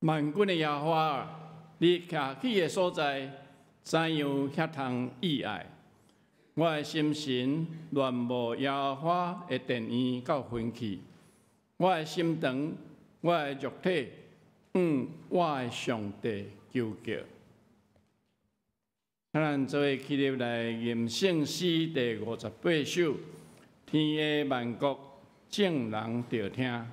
万军的耶和华，你徛起的所在，怎样遐通意爱？我的心神乱无耶和华的殿院到昏去，我的心肠，我的肉体，我的上帝求叫。咱做伙起立来念圣诗第58首，天下万国众人着听。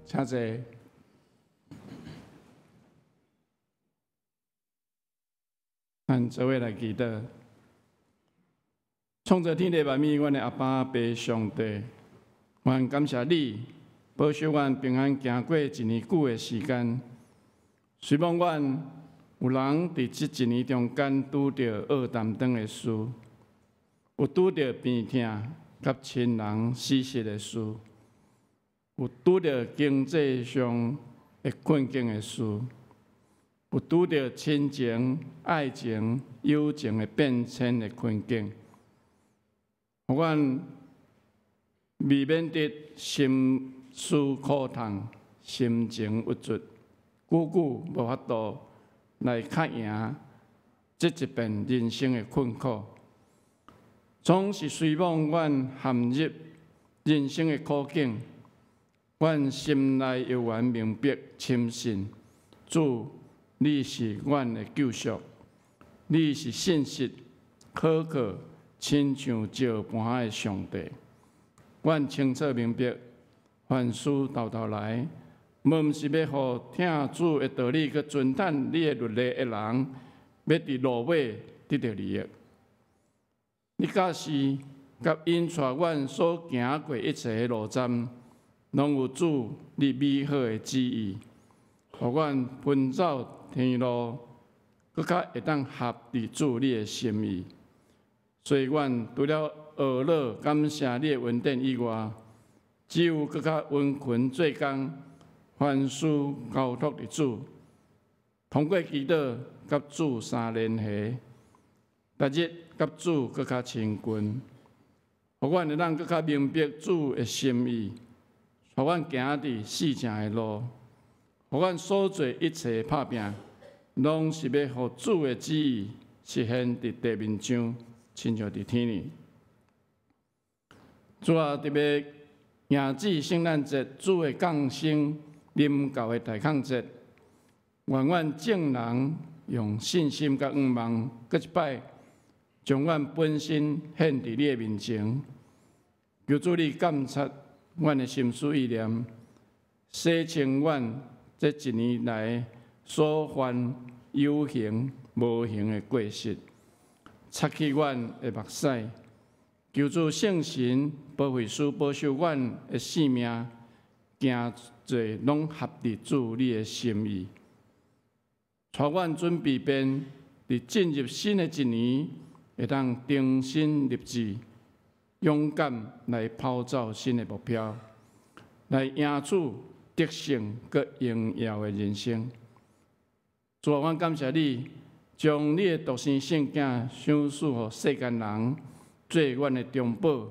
请坐。咱做伙来祈祷。创造天地万物，阮的阿爸爸上帝，阮感谢你，保守阮平安行过一年久的时间。虽望阮有人伫这一年中间拄着恶担当的事，有拄着病痛甲亲人死失的事，有拄着经济上的困境的事，有拄着亲情、爱情、友情的变迁的困境，互阮未免得心思苦痛、心情郁卒，久久无法度来较赢这一遍人生的困苦，总是随望阮陷入人生的苦境。阮心内犹原明白深信，主，你是阮的救赎，你是信实、可靠、亲像石盘的上帝。阮清楚明白，凡事到头来，毋是要互听主的道理，去遵趁你的律例的人，要伫落尾得到利益。你假是甲因带阮所行过一切的路站，拢有主你美好的旨意，互阮奔走天路，搁较会当合伫主你的心意。所以，阮除了学乐感谢你的恩典以外，只有搁较温群做工，凡事交托伫主，通过祈祷甲主相联系，逐日甲主搁较亲近，互阮会当搁较明白主的心意，互阮行伫四正的路，互阮所做一切拍拼，拢是要互主的旨意实现伫地面上，亲像伫天里。主啊，特别迎接圣诞节，主的降生临到的大抗节，愿阮众人用信心甲愿望，搁一摆将阮本身献伫你的面前，求主你监察阮的心思意念，洗清阮这一年来所犯有形无形的过失，擦去阮的目屎。求主圣神保惠师保守阮的性命，行做拢合伫主你的心意。带阮准备便，伫进入新的一年，会当重新立志，勇敢来跑走新的目标，来赢取得胜佮荣耀的人生。主啊，阮感谢你，将你的独生圣囝赏赐予世间人。做阮的中保，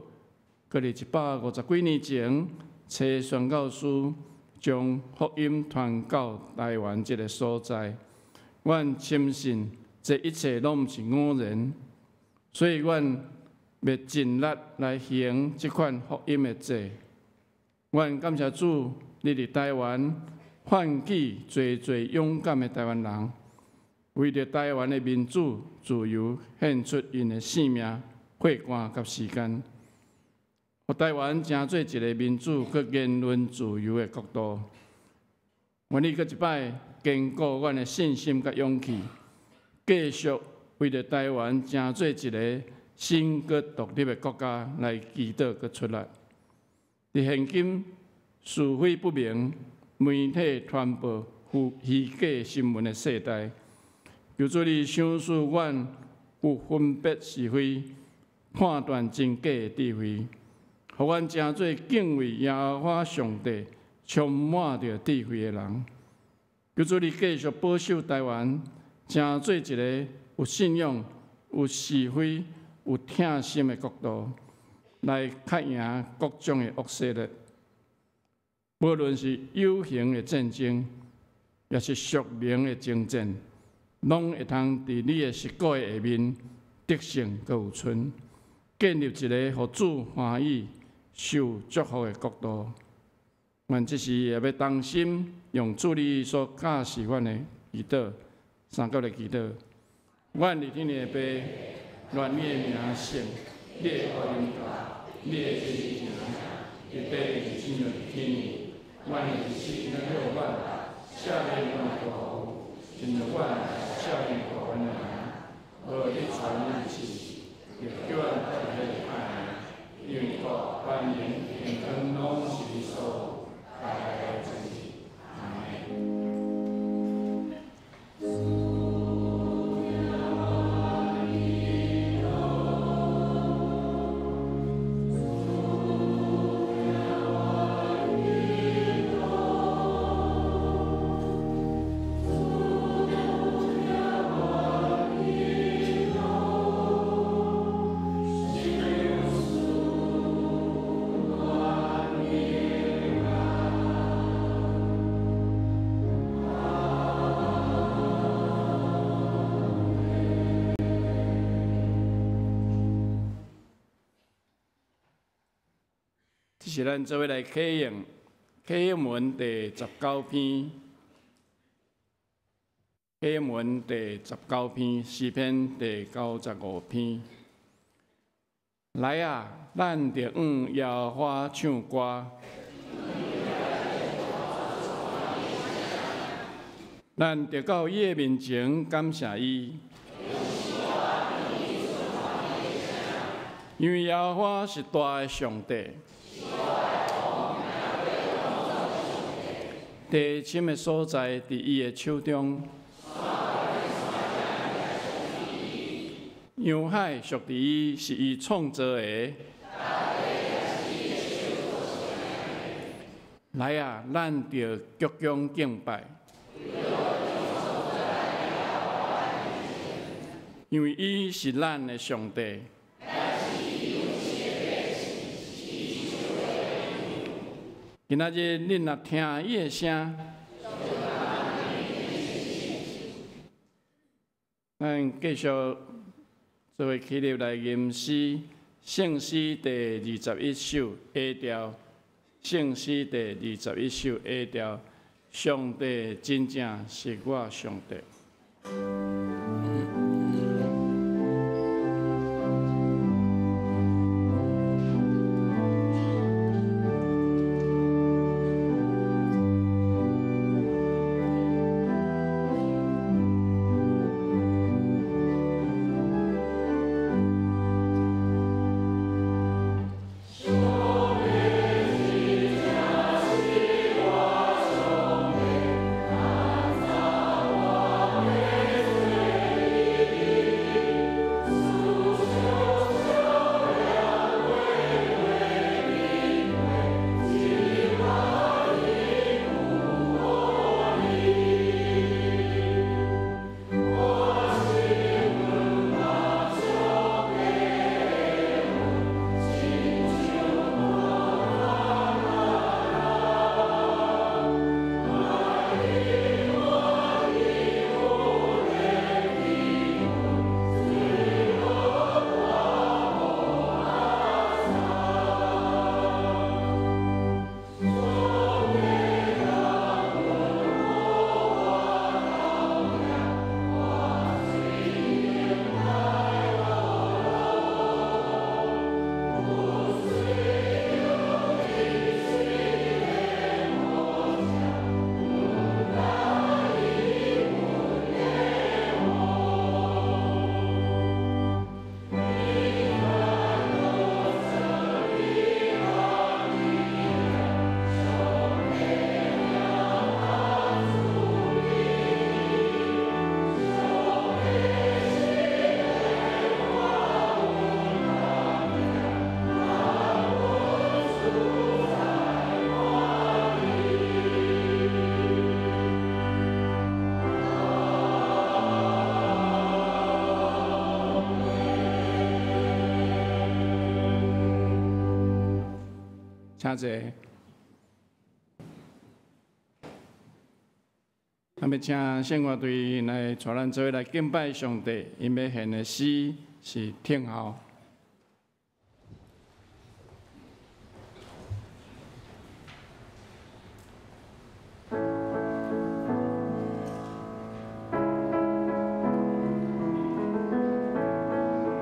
搁伫150几年前，找宣教师将福音传到台湾这个所在。阮深信这一切拢毋是偶然，所以阮要尽力来行这款福音的祭。阮感谢主，你伫台湾唤起侪勇敢的台湾人，为着台湾的民主自由，献出因的性命。血汗甲时间，互台湾成做一个民主佮言论自由的国度。愿你搁一摆坚固阮的信心甲勇气，继续为着台湾成做一个新佮独立的国家来祈祷佮出力。伫现今是非不明、媒体传播虚假新闻的时代，求主你赏赐阮有分别是非。判断真假的智慧，互阮成做敬畏耶和华上帝、充满着智慧的人。求主你继续保守台湾，成做一个有信仰、有是非、有疼心的国度，来克赢各种的恶势力。无论是有形的战争，也是属灵的征战，拢会通伫你的十股的下面得胜佮有存。建立一个互主欢喜、受祝福的国度。阮这时也要当心，用主你所教示阮的祈祷，三角的祈祷。阮伫天的爸，愿你的名圣，你的国临到，你的旨意行，你的是亲像天里。阮的日子能够阮，下面阮的国，亲像阮下面国阮的人，无你传日子。也叫人特别的爱，因为国、万民、天空拢是你所带来的真理。阿门。这是咱做伙来启用启文第19篇，启文第19篇，诗篇第95篇。来啊，咱着向耶和华唱歌，咱着到伊的面前感谢伊。因为耶和华是大的上帝，地深的所在伫伊的手中，洋海属伫伊，是伊创造的。来啊，咱着鞠躬敬拜，因为伊是咱的上帝。今仔日恁若听伊的声，咱继续做为起立来吟诗，圣诗第21首 A 调。圣诗第21首 A 调，上帝真正是我上帝。请坐。那么，请圣乐队来带咱做伙来敬拜上帝，因要献的诗是听候。我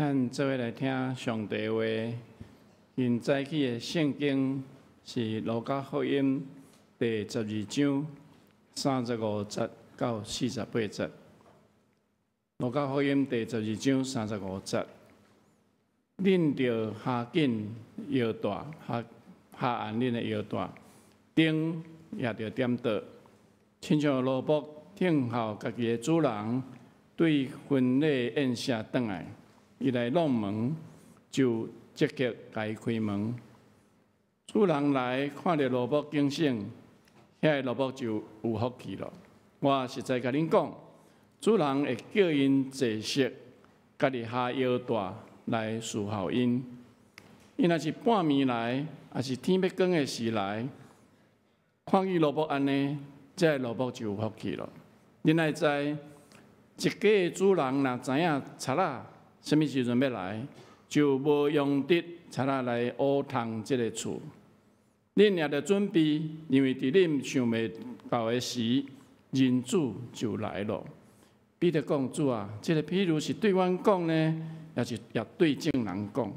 咱做伙来听上帝话。因早起的圣经是《路加福音》第12章35节到48节。《路加福音》第12章35节，恁着下紧腰带，下按恁的腰带，灯也着点倒，亲像萝卜听候家己的主人对婚礼宴谢转来，伊来弄门就积极甲伊开门。主人来看到萝卜警醒，遐萝卜就有福气咯。我实在甲恁讲，主人会叫因坐息，家己下腰带来侍候因。伊若是半暝来，也是天要光的时来，看见萝卜安尼，这萝卜就有福气咯。恁爱知，一家的主人若知影贼仔什么时阵要来，就无用得贼仔来乌通这个厝。恁也着准备，因为伫恁想袂到的时，人子就来咯。彼得讲：主啊，这个譬如是对阮讲呢，也对众人讲。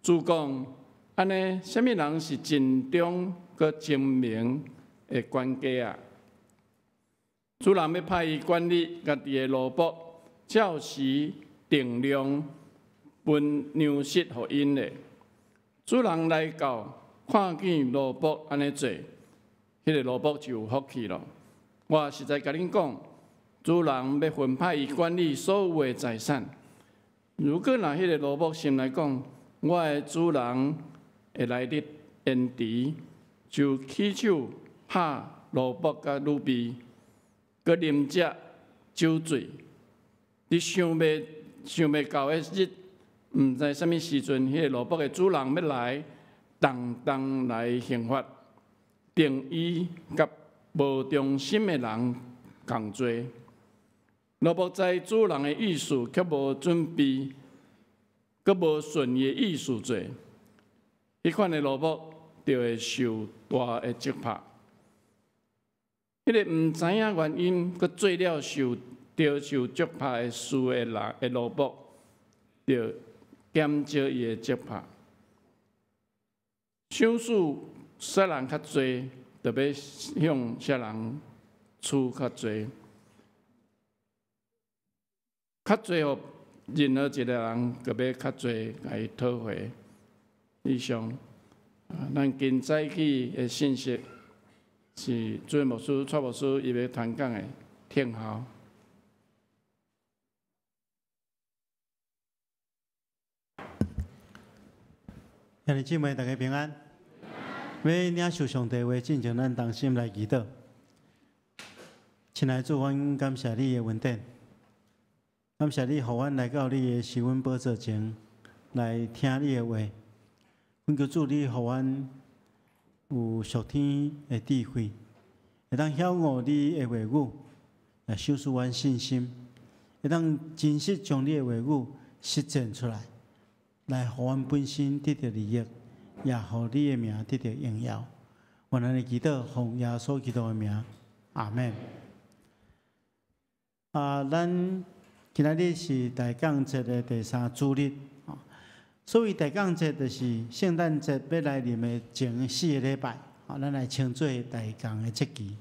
主讲：安尼，什么人是尽忠佮精明的管家啊？主人要派伊管理家己的萝卜，照时定量分粮食互因的。主人来到，看见萝卜安尼做，迄个萝卜就有福气咯。我实在甲恁讲，主人要分派伊管理所有的财产。如果若迄个萝卜心来讲，我的主人会来得延迟，就起手拍萝卜甲卤味。佮啉只酒醉，你想袂到的日，毋知什么时阵，迄个萝卜的主人要来，动来刑罚，定伊甲无忠心的人共罪。萝卜知主人的意思，却无准备，佮无顺伊的意思做，迄款的萝卜就会受大的责罚。迄个毋知影原因，佮做了受责罚的事的人的萝卜，就减少伊的责罚。想事杀人较济，就要向杀人处较济，较济互任何一个人，就要较济甲伊讨回。以上，咱今早起的信息。是主任牧师、蔡牧师伊要传讲的听候。兄弟姊妹，大家平安。要领受上帝话，进前咱同心来祈祷。亲爱的主，阮感谢你的恩典，感谢你，互阮来到你的施恩宝座前来听你的话。阮求主，你互阮。有属天的智慧，会当晓悟你的话语，来修饰阮信心，会当真实将你的话语实践出来，来互阮本身得到利益，也互你的名得到荣耀。我咱的祈祷，奉耶稣基督的名，阿门。咱今仔日是大降节的第3主日。所谓大降节，就是圣诞节要来临的前4个礼拜，咱来称作大降的节期。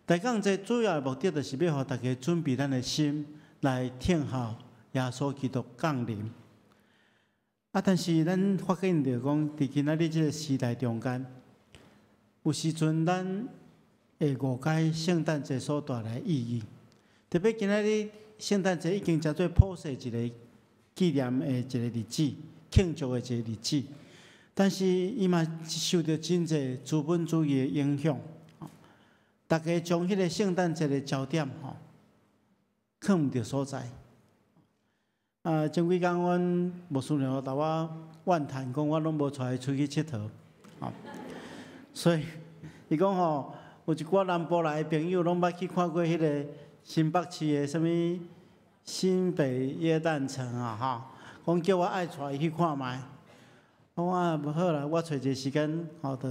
大降节主要的目的，就是要互大家准备咱的心来听候耶稣基督降临。但是咱发现着讲，伫今仔日这个时代中间，有时阵咱会误解圣诞节所带来的意义。特别今仔日圣诞节已经叫做普世一个纪念的一个日子。庆祝的一个日子，但是伊嘛受到真侪资本主义的影响，大家将迄个圣诞节的焦点放毋着所在。前几工阮牧师娘甲我怨叹讲，我拢无带伊出去佚佗，所以伊讲有一寡南部来的朋友拢捌去看过迄个新北市的什物新北耶诞城讲叫我爱带伊去看卖，我讲无好啦，我找一个时间，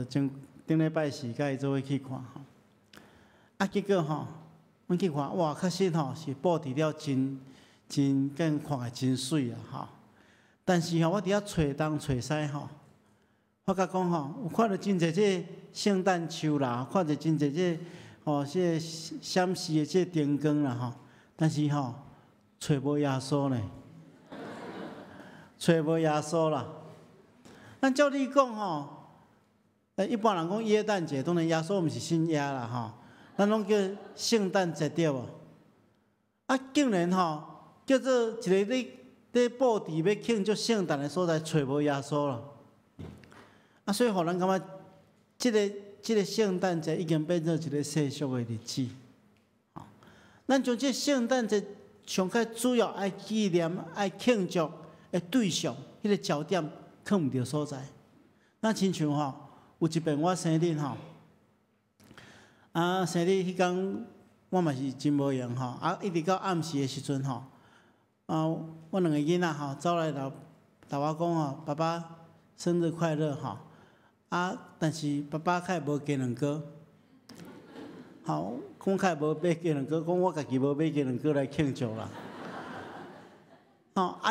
就顶礼拜四甲伊做伙去看。结果阮去看，哇，确实是布置了真真更看起真水啊吼。但是吼，我伫遐找东找西吼，我甲讲吼，有看到真侪这圣诞树啦，看到真侪这吼这闪烁的这灯光啦吼，但是吼找无耶稣呢，找无耶稣啦。咱照你讲吼，一般人讲耶诞节，当然耶稣毋是信耶啦吼，咱拢叫圣诞节对无？啊，竟然吼叫做一个咧布置要庆祝圣诞的所在，找无耶稣啦。啊，所以互人感觉，即个圣诞节已经变做一个世俗的日子。吼，咱将这圣诞节上较主要爱纪念、爱庆祝的对象，迄个焦点放毋着所在。咱亲像吼，有一遍我生日吼，生日迄天我嘛是真无闲吼，一直到暗时的时阵吼。我两个囡仔吼走来甲我讲吼，爸爸生日快乐吼。但是爸爸较无鸡卵糕，好，讲较无买鸡卵糕，讲我家己无买鸡卵糕来庆祝啦。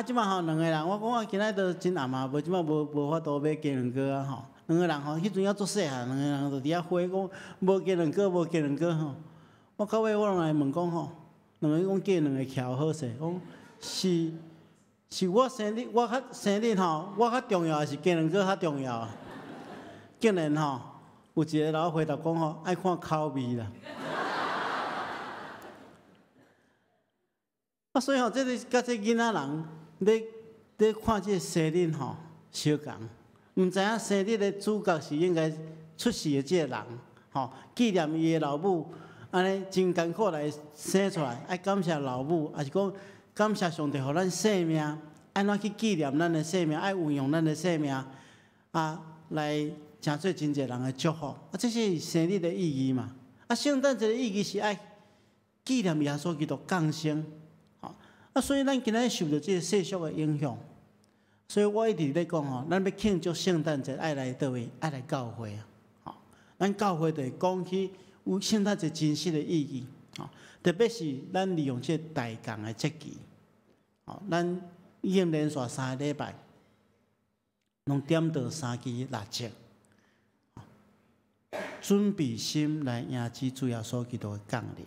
即摆吼两个人，我讲我今仔都真暗啊，无即摆无法度买鸡卵糕啊吼。两个人吼，迄阵还足细汉，两个人就伫遐花讲无鸡卵糕，无鸡卵糕吼。我到尾我拢来问讲吼，两个讲计两个徛好势，讲。是我生日，我较生日吼，我较重要，还是鸡卵糕较重要啊？竟然吼，有一个人回答讲吼，爱看口味啦。所以吼，这个甲这囡仔人咧看这生日吼，相共，毋知影生日的主角是应该出世的这个人，吼，纪念伊的老母，安尼真艰苦来生出来，爱感谢老母，还是讲？感谢上帝，互咱生命，安怎去纪念咱的生命，爱运用咱的生命，来成做真侪人的祝福。这是生日的意义嘛？圣诞节的意义是爱纪念耶稣基督降生。所以咱今仔日受到这个世俗的影响，所以我一直咧讲吼，咱要庆祝圣诞节，爱来倒位，爱来教会啊。咱教会就会讲起有圣诞节真实的意义。特别是咱利用这大降的节期。咱已经连续3个礼拜，拢点到3支蜡烛，准备心来迎接主耶稣基督的降临。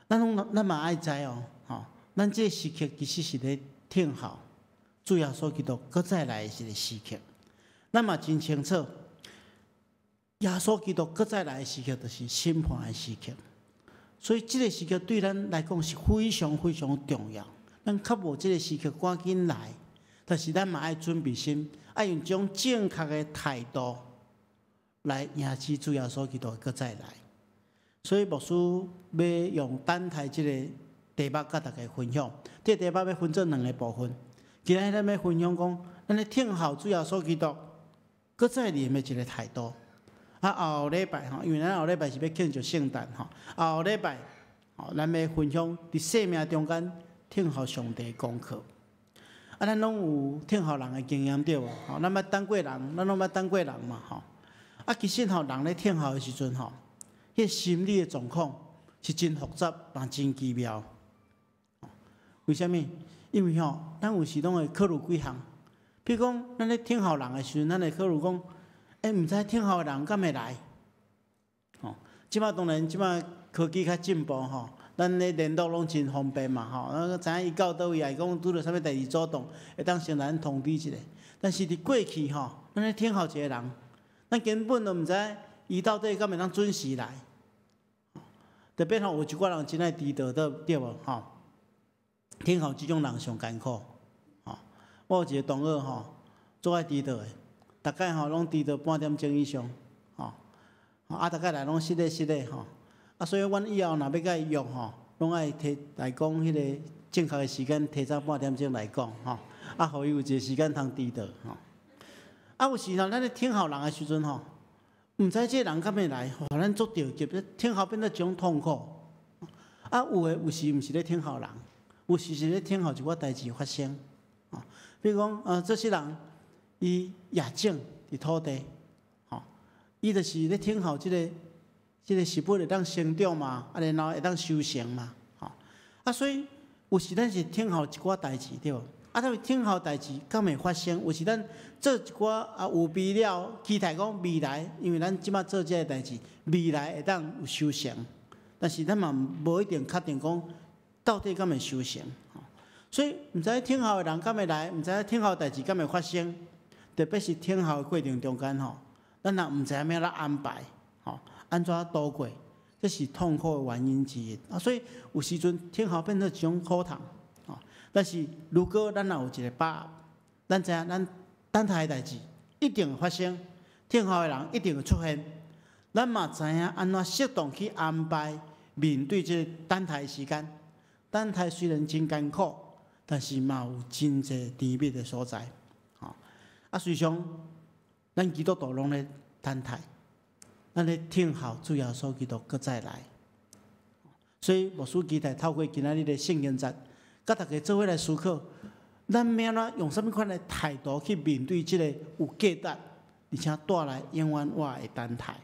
咱嘛爱知哦，咱这个时刻其实是咧听候主耶稣基督搁再来的一个时刻。咱嘛真清楚，耶稣基督搁再来的时刻，就是审判的时刻。所以这个时刻对咱来讲是非常非常重要。咱较无这个时刻赶紧来，但是咱嘛爱准备心，爱用种正确的态度来迎接主耶稣基督搁再来。所以牧师要用等待这个题目甲大家分享。这个题目要分做2个部分。今日咱要分享讲，咱咧听候主耶稣基督搁再临的一个态度。后礼拜因为咱后礼拜是要庆祝圣诞后礼拜咱要分享伫生命中间。听候上帝功课，咱拢有听候人的经验对无？咱捌等过人，咱拢捌等过人嘛其实人咧听候的时阵迄心理的状况是真复杂，也真奇妙。为什么？因为咱有时拢会考虑几项，比如讲，咱咧听候人的时阵，咱会考虑讲，毋知听候的人敢会来？即摆当然，即摆科技较进步咱咧联络拢真方便嘛知影伊到倒位，讲拄着啥物代志主动，会当先来通知一下。但是伫过去咱咧听候一个人，咱根本都毋知伊到底敢会当准时来。特别有一寡人真爱迟到对无听候即种人上艰苦我有一个同学足爱迟到的，逐摆拢迟到半点钟以上逐摆来拢失礼所以，阮以后若要甲伊约拢爱提来讲迄个正确的时间，提早半点钟来讲互伊有一个时间通迟到有时咱咧听候人的时阵毋知这个人敢会来，互咱足着急，听候变做一种痛苦有时毋是咧听候人，有时是咧听候一寡代志发生比如讲这些人伊业种伫土地伊就是咧听候这个食物会当生长嘛，然后会当收成嘛，所以有时咱是听候一寡代志对无？啊，但是听候代志敢会发生？有时咱做一寡有未了，期待讲未来，因为咱即马做这个代志，未来会当有收成，但是咱嘛无一定确定讲到底敢会收成。所以毋知听候的人敢会来，毋知听候代志敢会发生，特别是听候的过程中间咱若毋知影要怎安排，安怎度过，这是痛苦的原因之一。所以有时阵听候变做一种苦痛。但是如果咱若有一个把握，咱知影咱等待的代志一定会发生，听候的人一定会出现，咱嘛知影安怎适当去安排面对这个等待的时间。等待虽然真艰苦，但是嘛有真侪甜蜜的所在。随常咱基督徒拢咧等待，咱咧听候主耶稣基督搁再来。所以牧师期待透过今仔日的圣经节，甲大家做伙来思考，咱要安怎用什么款的态度去面对这个有价值，而且带来永远活的等待。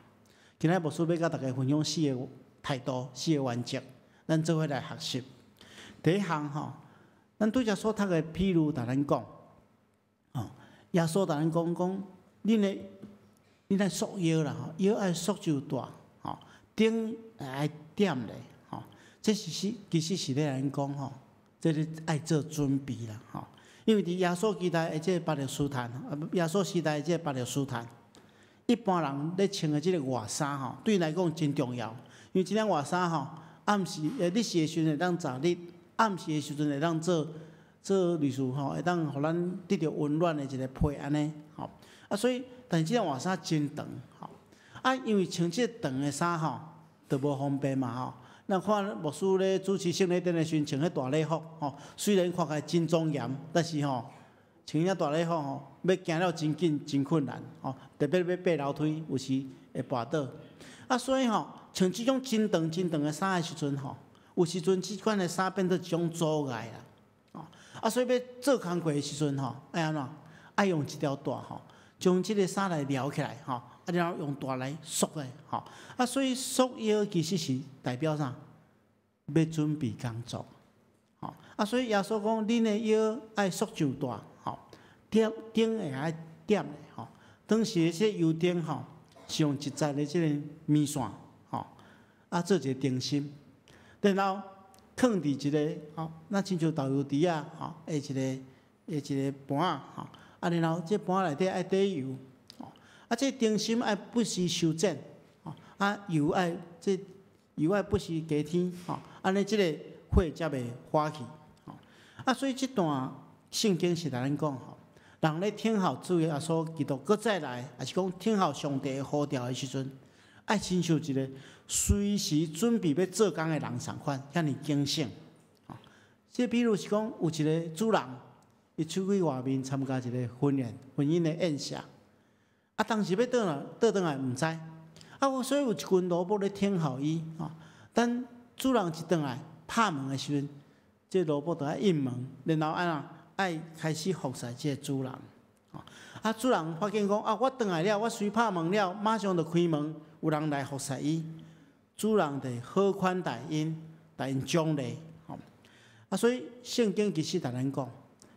今仔牧师要甲大家分享4个态度、4个原则，咱做伙来学习。第一项咱对遮所读的譬如，甲咱讲，耶稣甲咱讲，恁来束腰啦，腰爱束就大，顶爱点咧，这是其实是咧咱讲这是爱做准备啦，因为伫耶稣时代的这巴勒斯坦，耶稣时代的这巴勒斯坦，一般人咧穿的这个外衫对来讲真重要，因为这件外衫暗时日时的时阵会当早日，暗时的时阵会当做类似会当互咱得到温暖的一个被安尼，所以但是这件外衫真长，因为穿这长的衫就无方便嘛，咱看牧师咧主持圣礼典的时阵穿迄大礼服，虽然看起来真庄严，但是穿遐大礼服要行了真紧真困难，特别要爬楼梯，有时会跋倒。所以穿即种真长的衫的时阵有时阵即款的衫变做一种阻碍啦。所以要做工课的时阵爱安怎？爱用一条带将即个衫来撩起来然后用带来束来所以束腰其实是代表啥？要准备工作所以耶稣讲，恁的腰爱束就大顶会爱点咧当时这油顶是用1节的这个面线做一个定心，然后放伫一个那亲像豆油池一个盘然后这盘内底爱底油这定心爱不时修正油爱不时加添安尼这个火才袂花去所以这段圣经是咱讲人咧听候主耶稣基督搁再来，还是讲听候上帝的呼召的时阵，爱亲像一个随时准备要做工的人同款，遐尼警醒。即比如是讲有一个主人，伊出去外面参加一个婚姻的宴席，当时要倒转来毋知，所以有一群萝卜咧听候伊等主人一转来拍门的时阵，这萝卜就爱应门，然后爱开始服侍这个主人，主人发现讲我转来了，我随拍门了，马上就开门，有人来服侍伊，主人就好款待因奖励，所以圣经其实甲咱讲，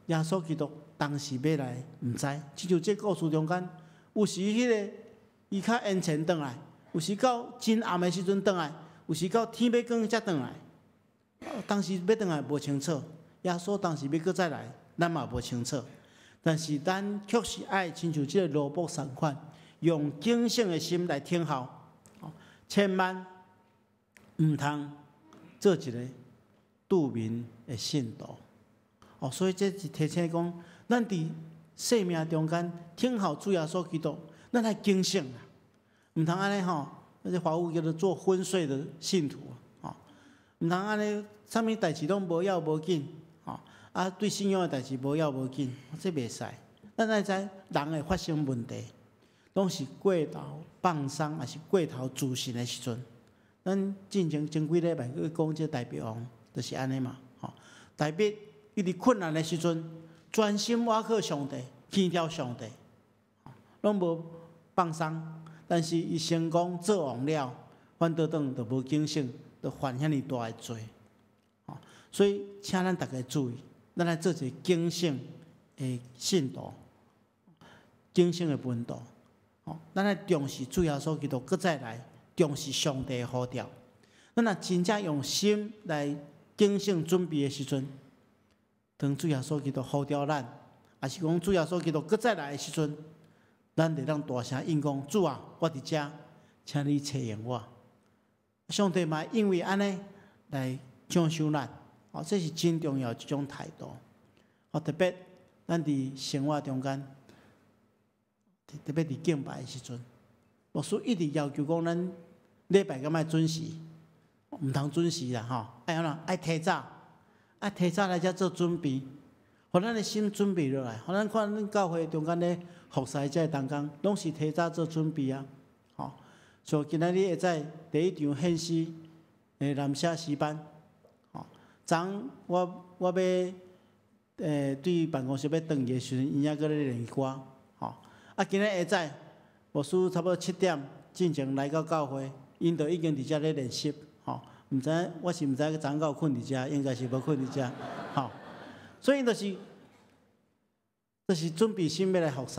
耶稣基督当时要来，毋知，亲像这故事中间，有时迄个伊较延前转来，有时到真暗的时阵转来，有时到天要光才转来，当时要转来无清楚，耶稣当时要搁再来。咱嘛无清楚，但是咱确实爱亲像这个萝卜同款，用警醒的心来听候，千万毋通做一个杜民的信徒。所以这是提醒讲，咱伫生命中间听候主耶稣基督，咱来警醒啦，毋通安尼那些华语叫做做昏睡的信徒毋通安尼，啥物代志拢无要无紧。对信仰的代志无要无紧，这袂使。咱爱知人会发生问题，拢是过头放松，还是过头自信的时阵。咱前几礼拜去讲这大鼻王，就是安尼嘛。大鼻伊伫困难的时阵，专心倚靠上帝，听theo上帝，拢无放松。但是伊成功做王了，反倒就无警醒，就犯遐尼大的罪。所以请咱大家注意，咱来做一个警醒的信徒，警醒的温度。咱来重视主耶稣基督，搁再来重视上帝的呼召。咱若真正用心来警醒准备的时阵，当主耶稣基督呼召咱，也是讲主耶稣基督搁再来的时阵，咱得当大声应讲：主啊，我伫遮，请你采用我。上帝嘛，因为安尼来奖赏咱，这是真重要一种态度。特别咱伫生活中间。特别伫敬拜的时阵，牧师一直要求讲，咱礼拜敢爱准时，毋通准时啦吼，爱安怎？爱提早，来遮做准备，互咱的心准备落来，互咱看咱教会中间咧服侍遮当工，拢是提早做准备啊，吼。像今仔日会在第一场献诗诶南社诗班，吼，昨我要对办公室要转去的时阵，伊还搁咧练歌，吼。今日下早，牧师差不多7点进前来到教会，因就已经伫遮咧练习，吼，毋知我是毋知昨昏有困伫遮，应该是无困伫遮，吼，所以就是准备心要来服侍，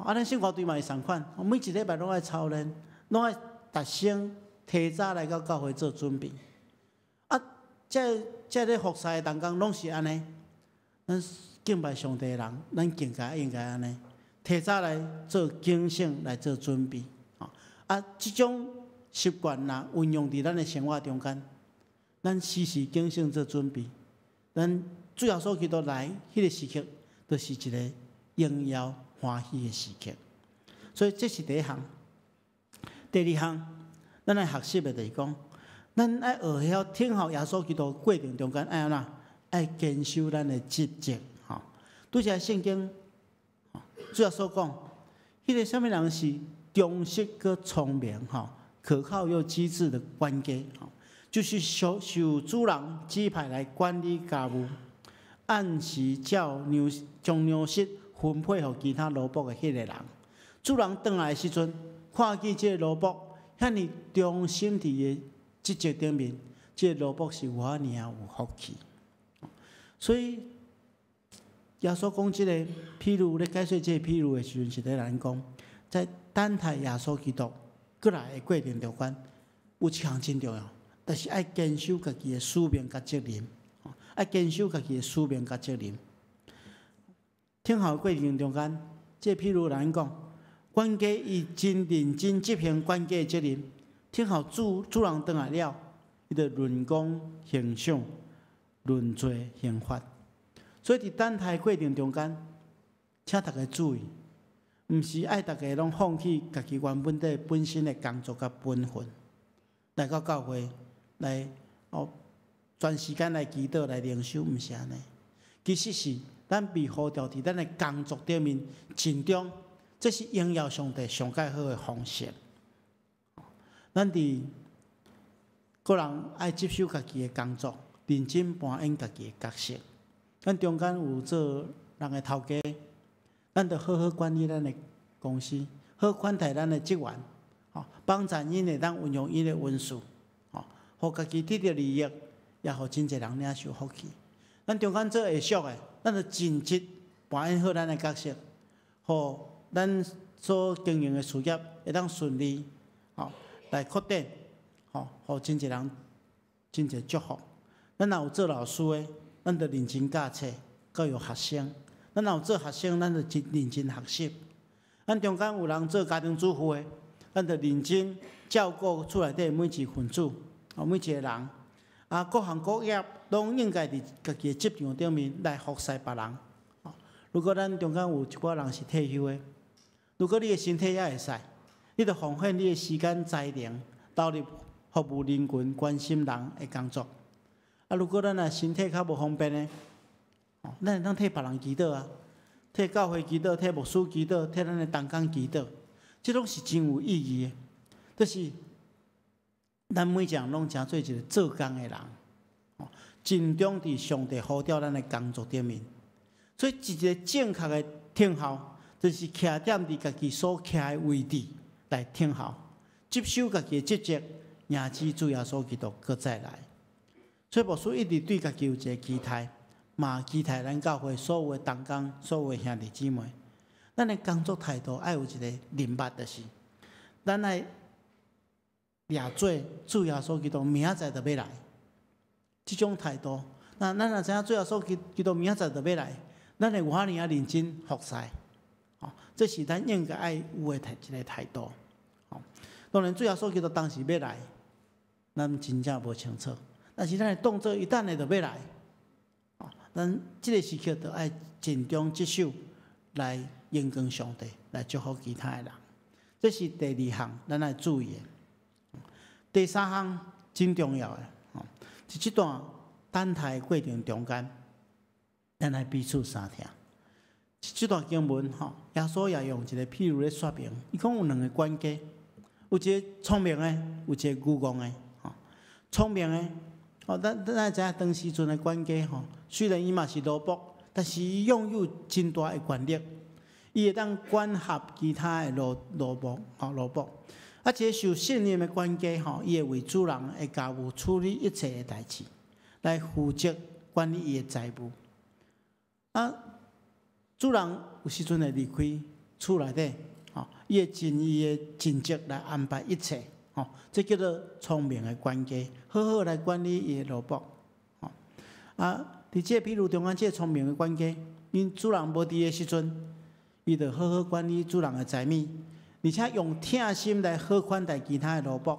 咱生活对嘛是同款，每一礼拜拢爱操练，拢爱逐生提早来到教会做准备，这咧服侍的当中拢是安尼，咱敬拜上帝的人，咱应该安尼。提早来做警醒，来做准备，这种习惯呐，运用伫咱的生活中间，咱时时警醒做准备，咱主要所基督来迄个时刻，就是一个荣耀欢喜的时刻。所以这是第一项。第二项，咱来学习的就是讲，咱爱学晓听候耶稣基督过程中间爱安怎，爱坚守咱的职责，吼。拄则圣经。主要所讲，迄个什么人是忠实佮聪明，可靠又机智的官家，就是受主人指派来管理家务，按时将粮食分配给其他奴仆的迄个人。主人回来的时阵，看见这个奴仆遐尼忠心伫个职责顶面，这个奴仆是我尔有福气。所以。耶稣讲即个譬如咧解说即个譬如的时阵，是咧人讲，在等待耶稣基督过来的过程中间，有一项真重要，就是爱坚守家己的使命甲责任，爱坚守家己的使命甲责任。听候过程中间，即譬如人讲，管家伊真认真执行管家的责任，听候主人回来了，伊就论功行赏，论罪刑罚。所以伫等待过程中间，请大家注意，毋是爱大家拢放弃家己原本身的工作甲本分，来到教会来全时间来祈祷来灵修，毋是安尼。其实是咱被呼召伫咱的工作顶面尽忠，这是荣耀上帝上介好的方式。咱伫个人爱接受家己的工作，认真扮演家己的角色。咱中间有做人的头家，咱着好好管理咱的公司，好款待咱的职员，帮助因会当运用因的文书，互家己得到利益，也互真侪人领受福气。咱中间做会俗的，咱着尽职扮演好咱的角色，互咱所经营的事业会当顺利，来扩展，互真侪人真侪祝福。咱若有做老师的，咱着认真教册，教育学生；咱若有做学生，咱着认真学习。咱中间有人做家庭主妇的，咱着认真照顾厝内底每一份子，每一个人。各行各业拢应该伫家己的职场顶面来服侍别人。如果咱中间有一寡人是退休的，如果你的身体也会使，你着奉献你的时间才能，投入服务人群、关心人的工作。如果咱身体较无方便的，咱会当替别人祈祷啊，替教会祈祷，替牧师祈祷，替咱的同工祈祷，这拢是真有意义的。就是咱每一个人拢诚做一个做工的人，尽忠伫上帝呼召咱的工作顶面。所以一个正确的听候，就是徛踮伫家己所徛的位置来听候，接受家己的职责，迎接主耶稣基督搁再来。所以牧师一直对家己有一个期待，嘛期待咱教会所有的同工、所有的兄弟姊妹，咱的工作态度爱有一个明白，就是咱爱抓做主耶稣基督明仔载就要来，这种态度。那咱若知影主耶稣基督明仔载就要来，咱会偌尔认真服侍，这是咱应该爱有的一个态度。当然，主耶稣基督当时要来，咱真正无清楚。但是咱的动作一旦就要来，咱这个时刻就爱尽忠职守，来应光上帝，来祝福其他的人。这是第二项，咱爱注意的。第三项真重要的，是这段等待过程中间，咱爱彼此相听。这段经文，耶稣也用一个譬如咧说明，伊讲有两个管家，有一个聪明的，有一个愚戆的。聪明的，咱知影当时阵的管家，虽然伊嘛是奴仆，但是伊拥有真大的权力，伊会当管辖其他的奴仆。啊，一个受信任的管家，伊会为主人的家务处理一切的代志，来负责管理伊的财务。啊，主人有时阵会离开厝内底，伊会尽伊的尽职来安排一切。这叫做聪明的管家，好好来管理伊的奴仆。啊，伫这譬如中间，这聪明的管家，因主人无伫的时阵，伊就好好管理主人的财物，而且用疼心来好款待其他的奴仆，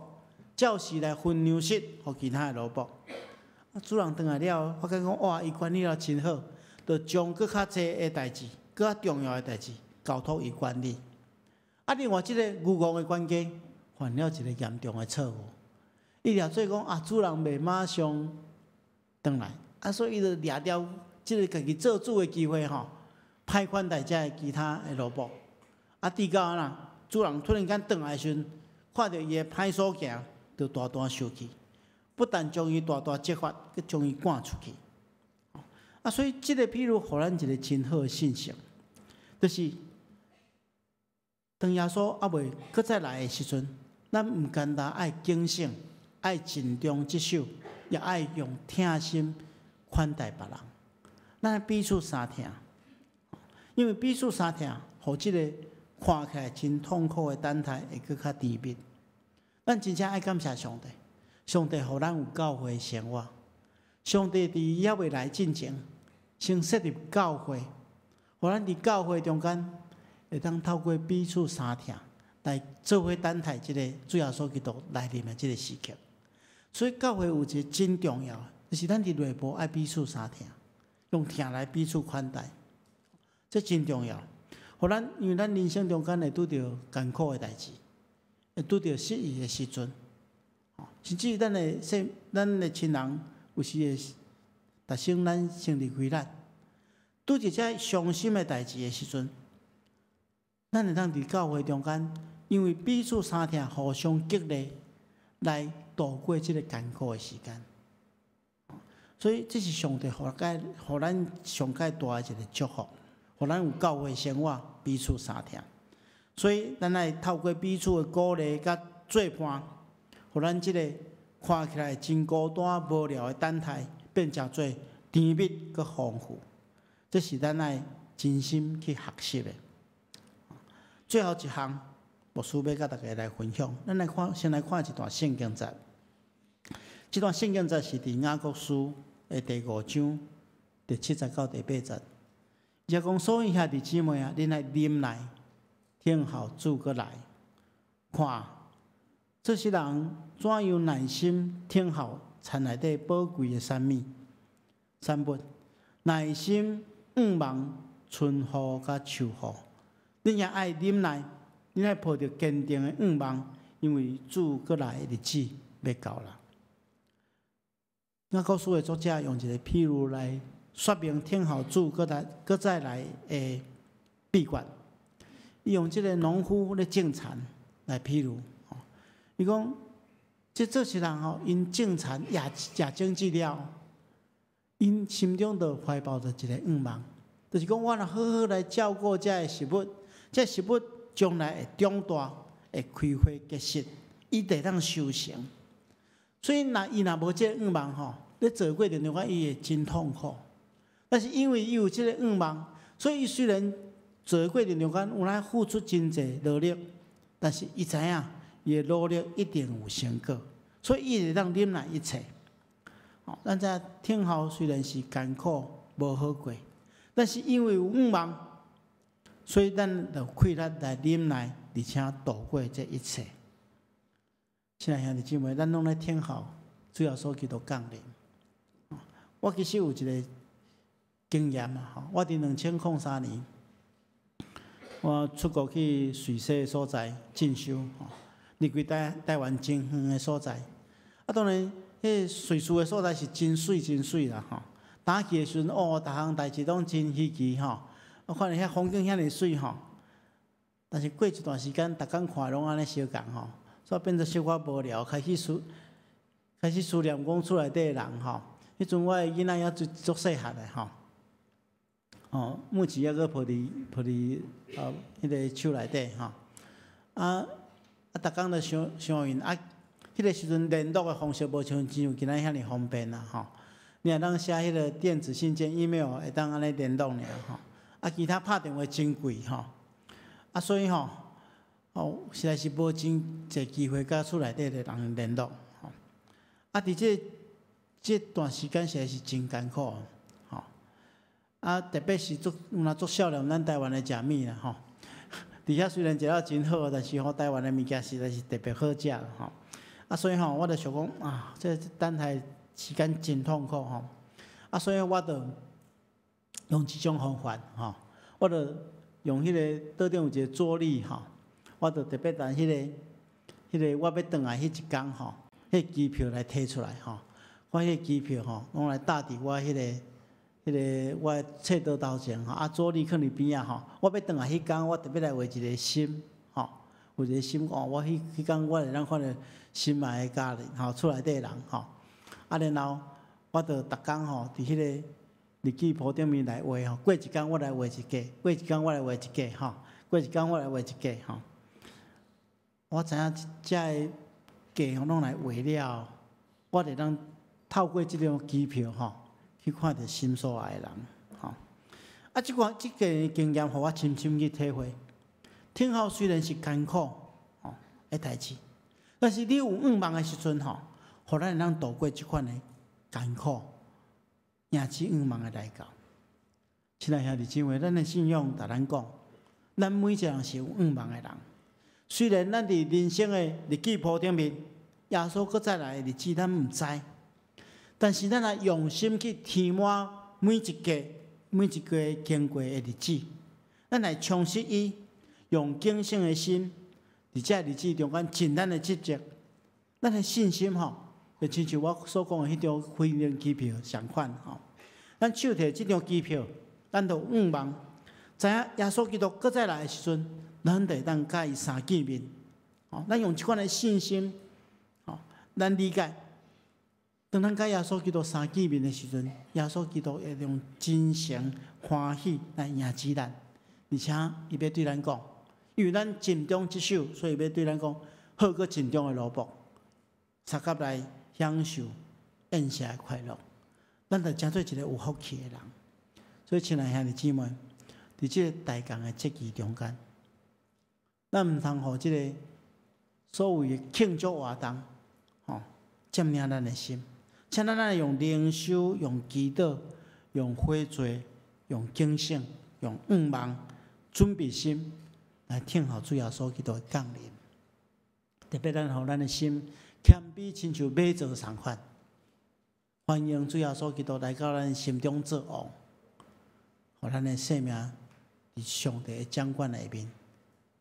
照时来分粮食给其他的奴仆。啊，主人回来了，发觉讲哇，伊管理了真好，就将搁较济的代志、搁较重要的代志交托伊管理。啊，另外这个愚戆的管家，犯了一个严重的错误，伊掠做讲啊，主人袂马上回来，所以伊就掠掉即个家己做主的机会歹款待遮其他的奴仆。啊，直到啦，主人突然间回来时阵，看到伊的歹所行，就大大生气，不但将伊大大责罚，佮将伊赶出去。啊，所以即个譬如，互咱一个真好的信息，就是当耶稣还未搁再来的时阵。咱毋单单爱警醒，爱尽忠职守，也爱用疼心款待别人。咱彼此相听，因为彼此相听，互即个看起来真痛苦的等待会搁较甜蜜。咱真正爱感谢上帝，上帝互咱有教会生活，上帝伫还未来之前，先设立教会，互咱伫教会中间会当透过彼此相听。来做伙等待即个主耶稣基督来临的即个时刻，所以教会有一个真重要，就是咱伫内部爱彼此相听，用听来彼此款待，这真重要。互咱因为咱人生中间会拄着艰苦的代志，会拄着失意的时阵，甚至咱的亲人有时会达成咱先离开咱，拄着遮伤心的代志的时阵，咱会当伫教会中间。因为彼此相听，互相激励，来度过这个艰苦的时间。所以这是上帝互咱上界大的一个祝福，互咱有教会生活，彼此相听。所以咱来透过彼此的鼓励甲做伴，互咱这个看起来真孤单无聊的等待，变成做甜蜜佮丰富。这是咱爱真心去学习的。最后一项。牧师要甲大家来分享，咱先来看一段圣经节。这段圣经节是伫雅各书的第5章第7节到第8节。也讲所以兄弟姊妹啊，恁来忍耐，听候主搁来。看，这些人怎样耐心听候田内底宝贵的产物，耐心望春雨甲秋雨，恁也爱忍耐。你爱抱着坚定的望，因为主搁来的日子要到了。雅各书的作者用一个譬如来说明听候主搁再来的秘诀。伊用这个农夫咧种田来譬如，伊讲，这些人因种田也种植了，因心中就怀抱着一个望，就是讲我若好好来照顾这个食物，这食物。将来会长大，会开花结实，伊得当收成。所以伊若无这个望咧做过程中间，伊会真痛苦。但是因为伊有这个愿望，所以伊虽然做过程中间有来付出真济努力，但是伊知影伊的努力一定有成果，所以伊会当忍耐一切。咱知听候虽然是艰苦无好过，但是因为有愿望，所以咱就气力来忍耐，而且度过这一切。亲爱兄弟姊妹，咱拢来听候主要所基督降临。我其实有一个经验啊，我伫2003年，我出国去瑞士的所在进修，离开台湾真远的所在。啊，当然，迄瑞士的所在是真水真水啦，打去的时阵，逐项代志拢真稀奇我看到遐风景遐尼水但是过一段时间，逐工看拢安尼相共所以变做小可无聊，开始思念讲厝内底的人迄阵我的囡仔还足细汉的木屐还佫抱伫迄个手内底逐工就想因迄个时阵联络的方式无像今仔遐尼方便你若当写迄个电子信件 email 会当安尼联络尔其他拍电话真贵所以实在是无真侪机会甲厝内底的人联络伫这段时间实在是真艰苦特别是若足少年咱台湾的食物啦伫遐虽然食了真好，但是台湾的物件实在是特别好食所以我就想讲这等待时间真痛苦所以我就用一种方法我就用迄个桌顶有一个桌历我就特别等迄个我要转来迄一天迄机票来摕出来我迄个机票拢来搭伫我迄个我册桌头前桌历放伫边我要转来迄天，我特别来画一个心有一个心我迄天我会当看到心爱的家人厝内底的人然后我就逐工伫迄个日记簿顶面来画过一天我来画一个，过一天我来画一个过一天我来画一个我知影遮个价拢来画了，我会当透过即张机票去看到心所爱的人即个经验，互我深深去体会。听候虽然是艰苦的代志，但是你有愿望的时阵互咱会当度过即款的艰苦，赢取愿望的代价。亲爱兄弟姊妹，咱的信仰甲咱讲，咱每一个人是有愿望的人。虽然咱伫人生的日记簿顶面，耶稣搁再来的日子咱毋知，但是咱来用心去填满每一个经过的日子，咱来充实伊，用敬虔的心，伫这日子中间尽咱的职责，咱的信心就亲像我所讲的迄张飞行机票相款咱手摕即张机票，咱就有愿望，知影耶稣基督搁再来的时阵，咱就会当甲伊相见面。咱用即款的信心，咱理解，当咱甲耶稣基督相见面的时阵，耶稣基督会用真诚欢喜来迎接咱，而且伊要对咱讲，因为咱尽忠职守，所以要对咱讲，好过尽忠的萝卜，插甲来享受宴席的快乐。咱就真做一个有福气的人。所以，亲爱兄弟姊妹，伫即个大共的节期中间，咱毋通互即个所谓的庆祝活动，占领咱的心。请咱用灵修、用祈祷、用悔罪、用警醒、用愿望、准备心来听候主耶稣基督的降临。特别咱互咱的心谦卑，亲像马槽同款，欢迎主耶稣基督来到咱心中做王。互咱的生命伫上帝的掌管内面，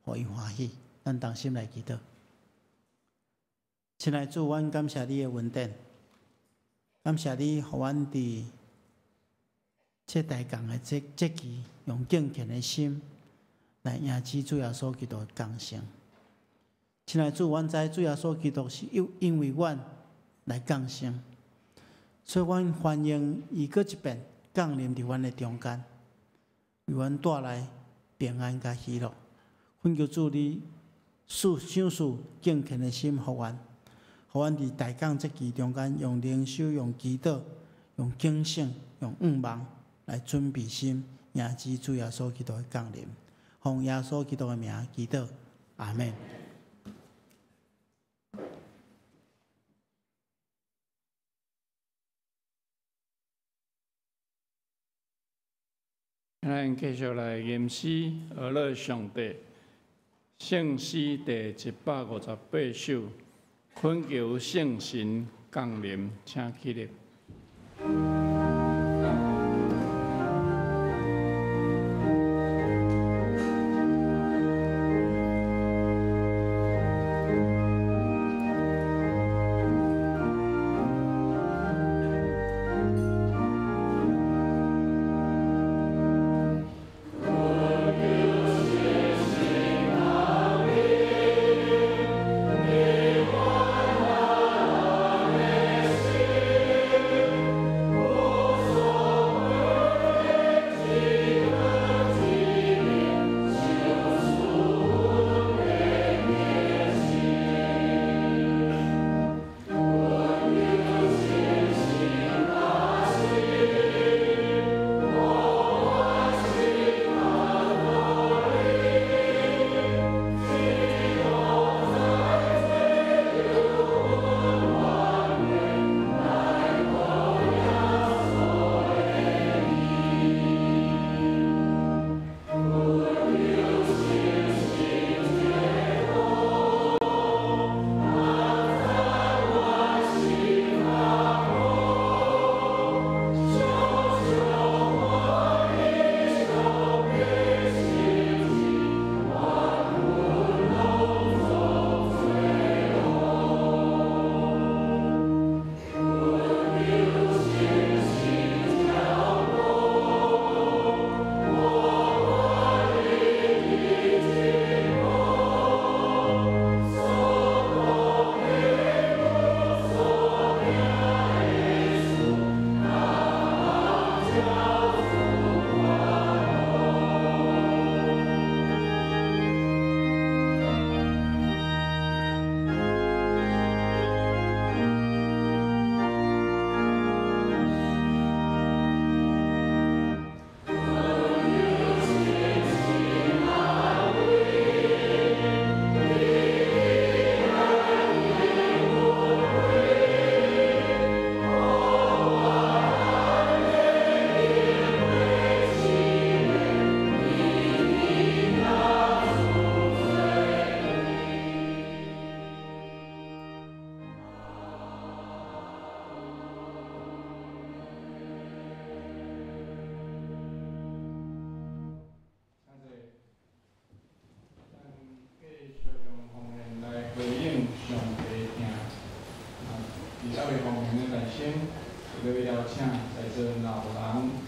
互伊欢喜。咱同心来祈祷。亲爱的主，阮感谢你的恩典，感谢你，互阮伫这大共的节期，用敬虔的心来迎接主耶稣基督的降生。亲爱的主，阮知主耶稣基督是因为阮来降生，所以阮欢迎伊搁一遍降临伫阮的中间。为阮带来平安甲喜乐，恳求主你赏赐敬虔的心，互阮互阮伫大讲这期中间，用灵修、用祈祷、用警醒、用仰望来准备心，迎接主耶稣基督的降临。奉耶稣基督的名祈祷，阿门。咱继续来吟诗而乐上帝，圣诗第158首，恳求圣神降临，请起立。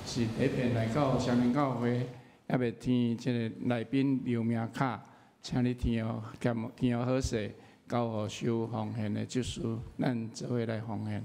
是第一遍来到双林教会，还袂填即个来宾留名卡，请你填哦，填好势，交互收奉献的执事，咱做伙来奉献。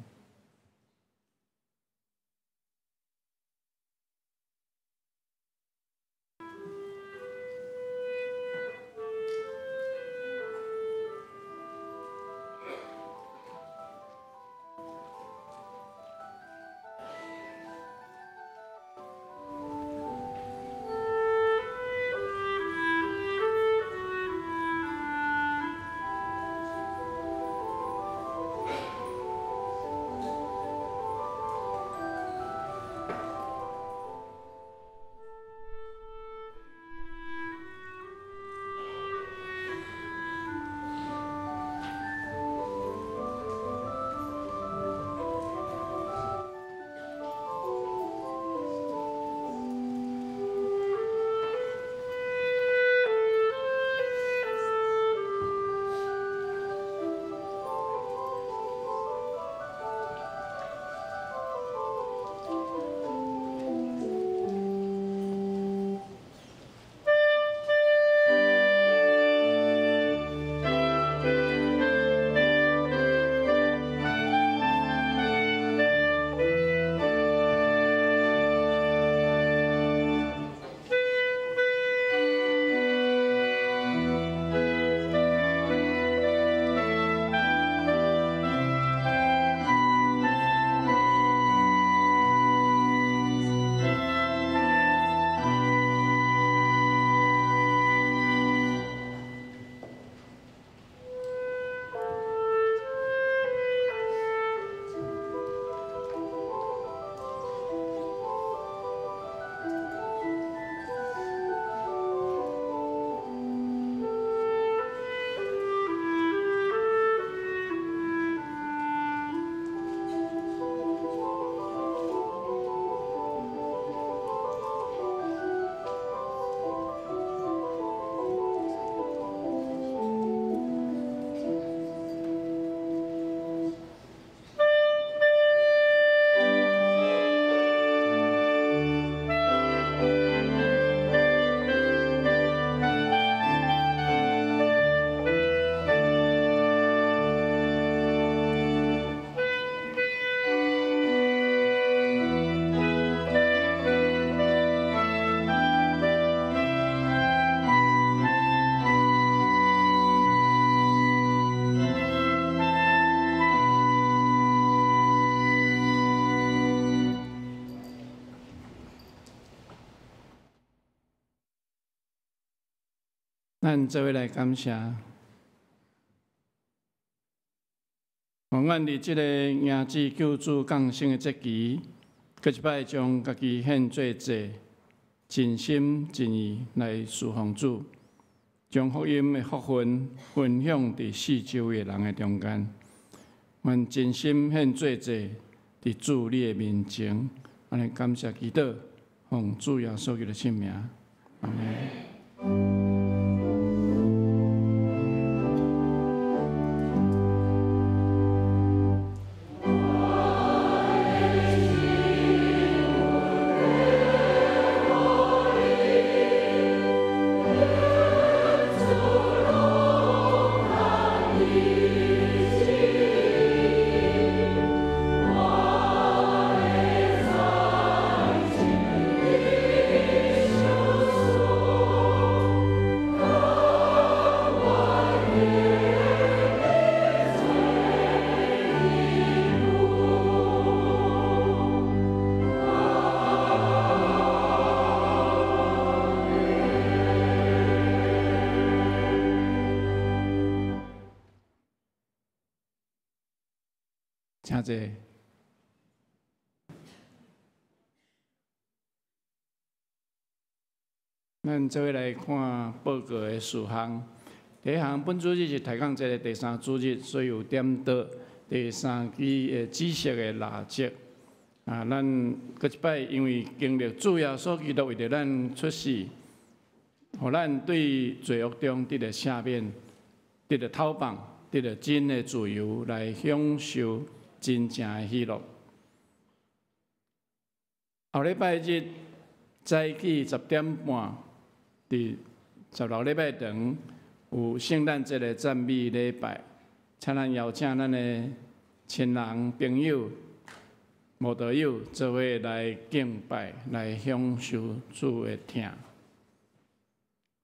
咱做伙来感谢。愿阮伫即个迎接救主降生的节期，搁一摆将家己献做祭，尽心尽意来侍奉主，将福音的福分分享伫四周围人的中间。愿尽心献做祭，伫主你的面前，安尼感谢祈祷，奉主耶稣基督的圣名，阿门。请坐。咱做伙来看报告的事项。第一项，本主日是抬杠节的第三主日，所以有点到第三期的紫色的蜡烛。咱搁一摆，因为经历主要所基督为着咱出世，互咱对罪恶中得到赦免，得到讨放，得到真的自由，来享受真正的喜乐。后礼拜日早起10点半，伫16礼拜堂有圣诞节的赞美礼拜，请咱邀请咱的亲人朋友、慕道友做伙来敬拜，来享受主的听。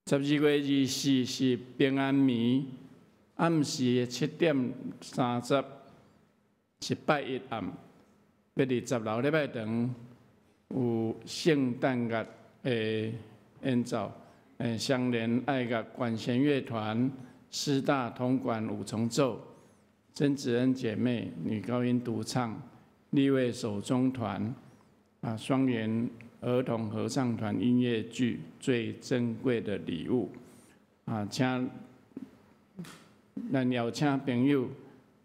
12月24是平安暝，暗时的7点30是拜一暗，要伫16礼拜堂有圣诞节的演奏，相连爱乐管弦乐团、师大铜管五重奏、曾子恩姐妹女高音独唱、立位手中团，双联儿童合唱团音乐剧《最珍贵的礼物》，请咱邀请朋友，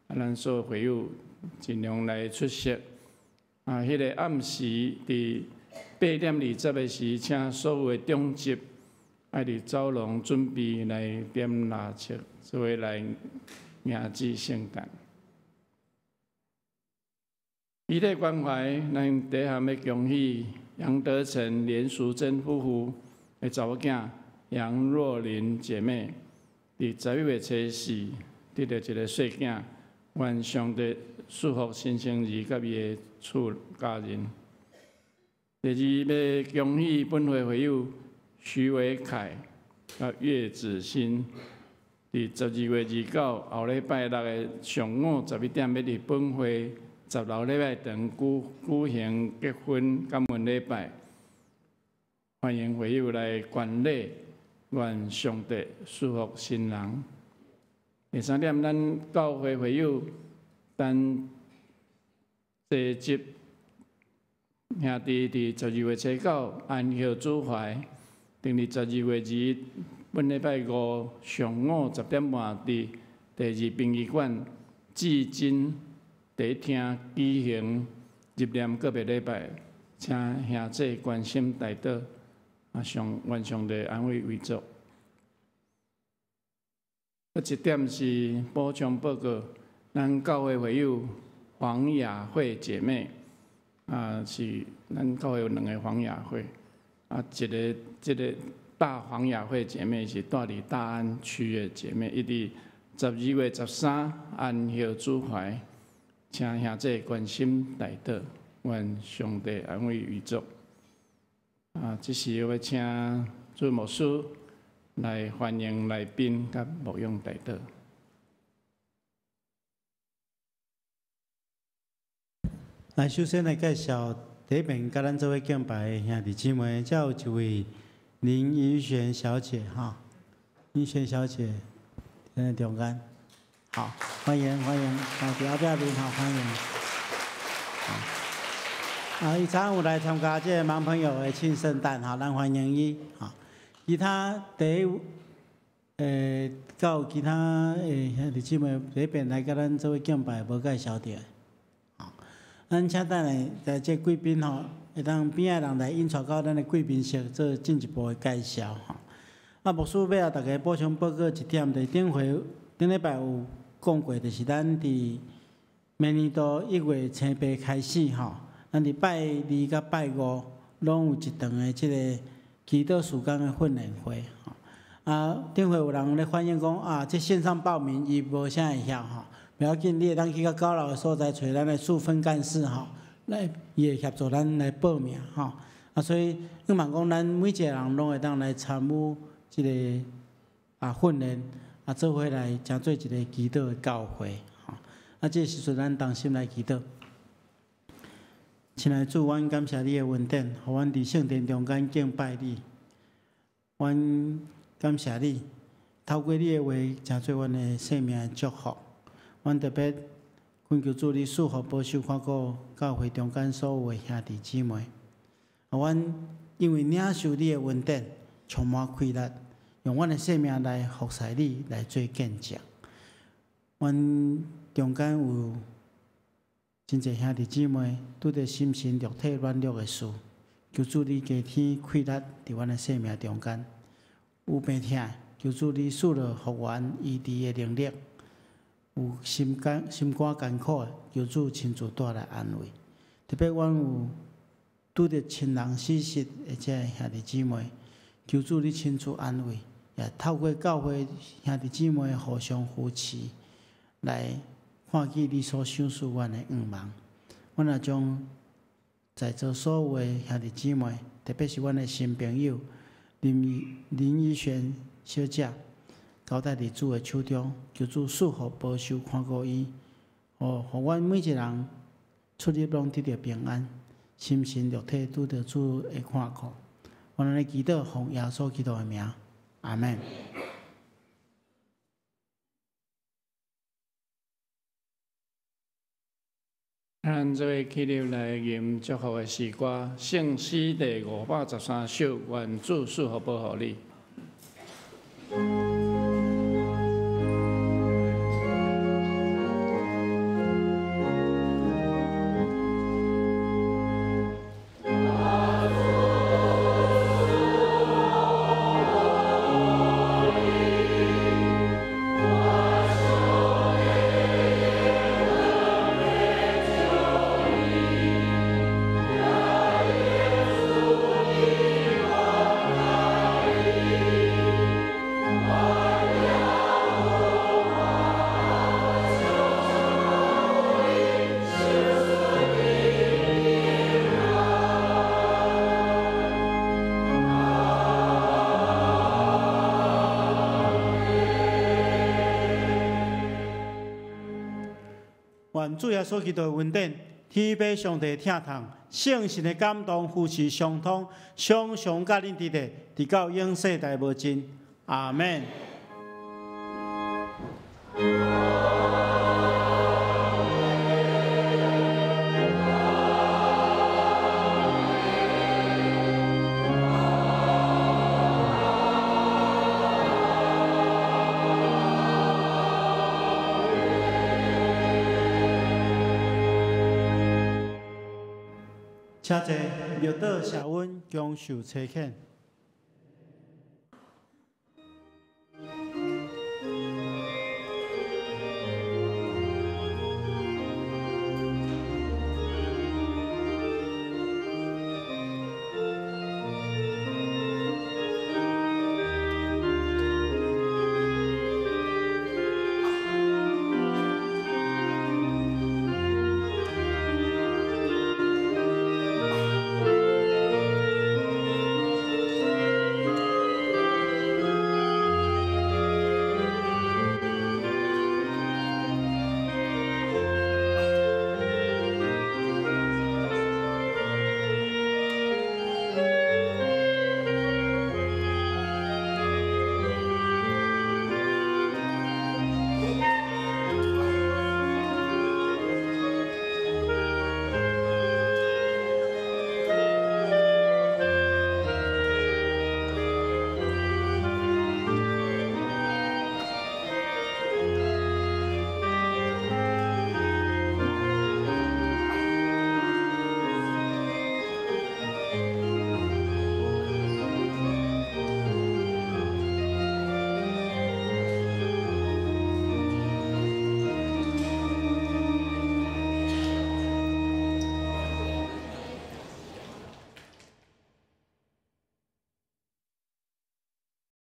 咱所有会友尽量来出席。迄个暗时伫8点20的时，请所有的中级爱伫走廊准备来点蜡烛，做伙来迎接圣诞。遗体关怀，咱第一项要恭喜杨德成、连淑珍夫妇的查某囝杨若琳姐妹，伫11月24得到一个细囝，愿上帝祝福新生儿甲伊的厝家人。第二要恭喜本会会友徐伟凯甲岳子欣，伫12月29后礼拜六的上午11点，要伫本会16礼拜堂举行结婚感恩礼拜，欢迎会友来观礼，愿上帝祝福新人。第三点，咱教会会友等坐接兄弟伫12月79安孝主怀，定伫12月2本礼拜5上午10点半伫第2殡仪馆至今第一厅举行入殓告别礼拜，请兄弟关心代祷，愿上帝安慰为主。一点是补充报告，咱教会会友黄雅慧姐妹，是咱教会有2个黄雅慧，一个大黄雅慧姐妹是住伫大安区的姐妹，伊伫12月13安孝主怀，请兄弟关心代祷，愿上帝安慰于主。这时要请主牧师来欢迎来宾甲牧养代祷。首先来介绍第一名，甲咱做伙敬拜的兄弟姊妹，才有一位林怡璇小姐哈。玉轩小姐在中间，好，欢迎，好，第二边好，欢迎。伊昨有来参加这个盲朋友的庆圣诞，哈，咱欢迎伊，哈。其他到其他兄弟姊妹这边来甲咱做敬拜，无介绍到，好，咱请等下在这贵宾吼，会当边仔人来引带到咱的贵宾席做进一步的介绍，哈。牧师要大家补充报告一点，就是顶礼拜有讲过，就是咱伫明年度1月青白开始吼，咱伫拜2甲拜5拢有一场的即个祈祷时间的训练会吼。顶回有人咧反映讲这线上报名伊无啥会晓吼，不要紧，你会当去较高楼的所在找咱的数分干事吼，来伊会协助咱来报名吼。所以希望讲咱每一个人拢会当来参与即个训练，做伙来成做一个祈祷的教会吼。这时阵咱同心来祈祷。亲爱的主，阮感谢你的恩典，互阮伫圣殿中间敬拜你。阮感谢你，透过你的话，成做阮的生命的祝福。阮特别恳求主你赐福保守看顾教会中间所有的兄弟姊妹。阮因为领受你的恩典，充满快乐，用阮的生命来服侍你，来做见证。阮中间有真侪兄弟姊妹拄着心神肉体软弱的事，求主你加添快乐伫阮的生命中间。有病痛，求主你赐落复原医治的能力；有心肝艰苦的，求主亲自带来安慰。特别阮有拄着亲人死失的这兄弟姊妹，求主你亲自安慰，也透过教会兄弟姊妹互相扶持，来看见你所想事阮的愿望。阮也将在座所有的兄弟姊妹，特别是阮的新朋友林依璇小姐，交代伫主的手中，求主赐福保守看顾伊，互阮每一个人出入拢得到平安，心神肉体拄着主的看顾。我们来祈祷，奉耶稣基督的名，阿门。咱做起立来吟祝福的诗歌，圣诗第513首，愿主赐福保护你。愿主耶稣基督的恩典，天父上帝疼痛，圣神的感动，扶持相通，常常甲恁伫地，直到永世代无尽。阿门。请坐，绿岛谢恩将受差遣。